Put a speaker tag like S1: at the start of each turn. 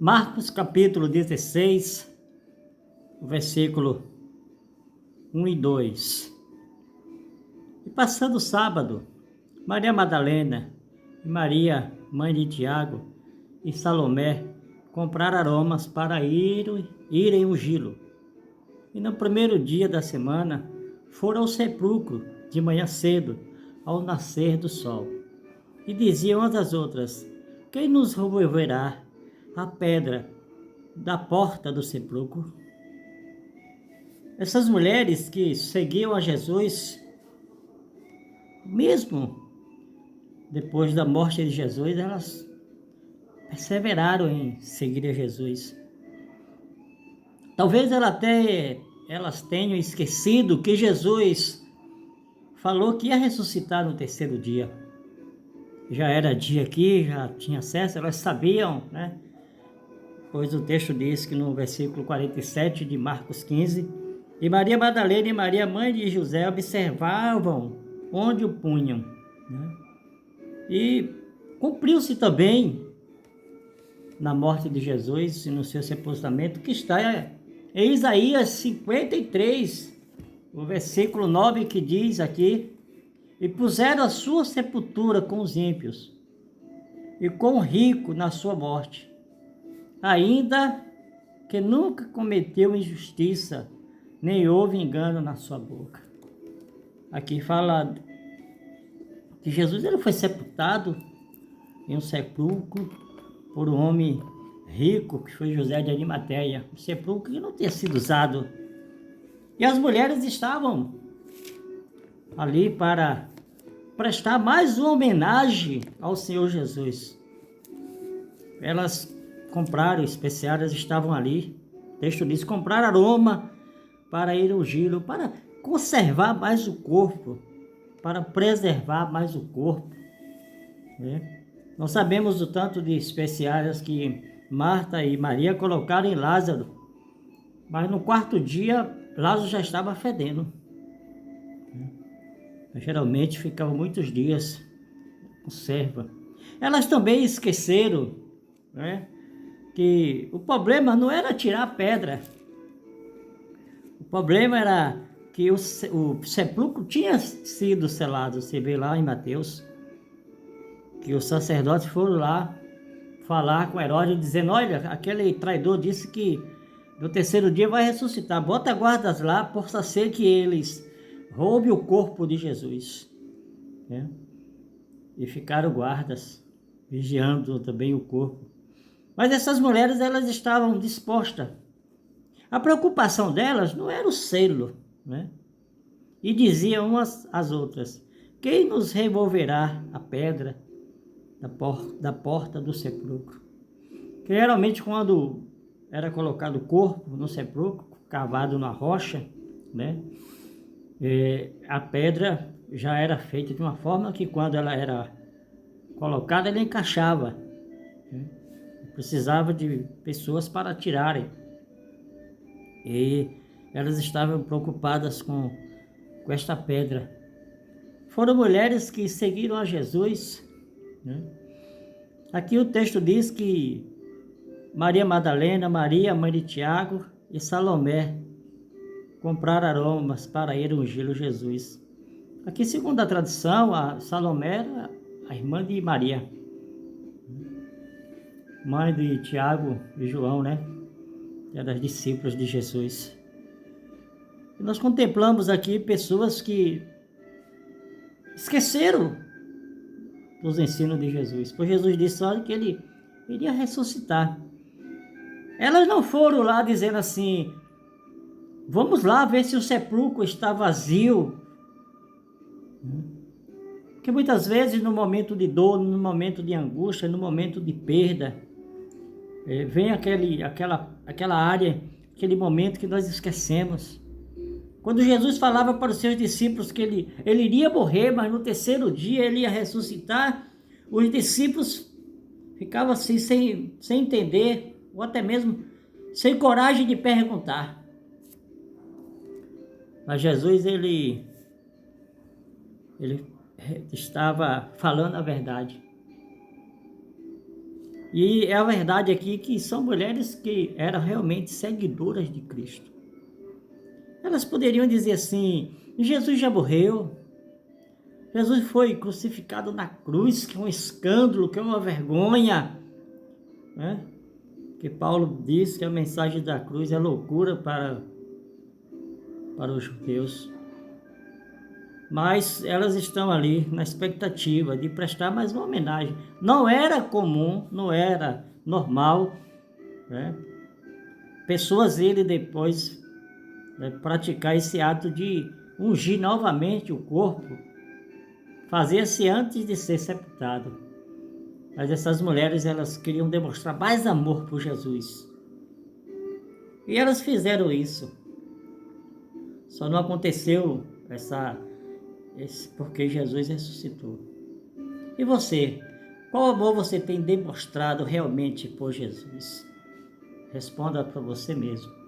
S1: Marcos capítulo 16, versículo 1 e 2. E passando o sábado, Maria Madalena e Maria, mãe de Tiago, e Salomé compraram aromas para irem ungí-lo. E no primeiro dia da semana foram ao sepulcro de manhã cedo, ao nascer do sol. E diziam umas às outras: quem nos removerá a pedra da porta do sepulcro? Essas mulheres que seguiam a Jesus, mesmo depois da morte de Jesus, elas perseveraram em seguir a Jesus. Talvez elas tenham esquecido que Jesus falou que ia ressuscitar no terceiro dia. Já era dia aqui, já tinha acesso, elas sabiam, né? Pois o texto diz que no versículo 47 de Marcos 15, e Maria Madalena e Maria, mãe de José, observavam onde o punham, né? E cumpriu-se também na morte de Jesus e no seu sepultamento, que está em Isaías 53, o versículo 9, que diz aqui: e puseram a sua sepultura com os ímpios, e com o rico na sua morte, ainda que nunca cometeu injustiça, nem houve engano na sua boca. Aqui fala que Jesus ele foi sepultado em um sepulcro por um homem rico, que foi José de Arimateia, um sepulcro que não tinha sido usado. E as mulheres estavam ali para prestar mais uma homenagem ao Senhor Jesus. Elas compraram especiárias, estavam ali. O texto diz: compraram aroma para ir ungí-lo, para conservar mais o corpo, para preservar mais o corpo, né? Nós sabemos o tanto de especiárias que Marta e Maria colocaram em Lázaro, mas no quarto dia Lázaro já estava fedendo. Geralmente ficava muitos dias conserva. Elas também esqueceram, né, que o problema não era tirar a pedra. O problema era que o sepulcro tinha sido selado. Você vê lá em Mateus que os sacerdotes foram lá falar com Herodes, dizendo: olha, aquele traidor disse que no terceiro dia vai ressuscitar. Bota guardas lá, possa ser que eles roubem o corpo de Jesus, né? E ficaram guardas, vigiando também o corpo. Mas essas mulheres, elas estavam dispostas. A preocupação delas não era o selo, né? E diziam umas às outras: quem nos removerá a pedra da porta do sepulcro? Que geralmente quando era colocado o corpo no sepulcro, cavado na rocha, né? A pedra já era feita de uma forma que quando ela era colocada, ela encaixava, né? Precisava de pessoas para tirarem. E elas estavam preocupadas com esta pedra. Foram mulheres que seguiram a Jesus, né? Aqui o texto diz que Maria Madalena, Maria, mãe de Tiago, e Salomé compraram aromas para ir ungir Jesus. Aqui, segundo a tradição, a Salomé era a irmã de Maria, mãe de Tiago e João, né? Eram as discípulos de Jesus. E nós contemplamos aqui pessoas que esqueceram dos ensinos de Jesus, pois Jesus disse: olha, que ele iria ressuscitar. Elas não foram lá dizendo assim: vamos lá ver se o sepulcro está vazio. Porque muitas vezes no momento de dor, no momento de angústia, no momento de perda, vem aquela área, aquele momento que nós esquecemos. Quando Jesus falava para os seus discípulos que ele iria morrer, mas no terceiro dia ele ia ressuscitar, os discípulos ficavam assim sem entender, ou até mesmo sem coragem de perguntar. Mas Jesus, ele estava falando a verdade. E é a verdade aqui que são mulheres que eram realmente seguidoras de Cristo. Elas poderiam dizer assim: Jesus já morreu, Jesus foi crucificado na cruz, que é um escândalo, que é uma vergonha, né? Que Paulo diz que a mensagem da cruz é loucura para os judeus. Mas elas estão ali na expectativa de prestar mais uma homenagem. Não era comum, não era normal, né? Pessoas irem depois, né, praticar esse ato de ungir novamente o corpo, fazia-se antes de ser sepultado. Mas essas mulheres, elas queriam demonstrar mais amor por Jesus. E elas fizeram isso. Só não aconteceu porque Jesus ressuscitou. E você? Qual amor você tem demonstrado realmente por Jesus? Responda para você mesmo.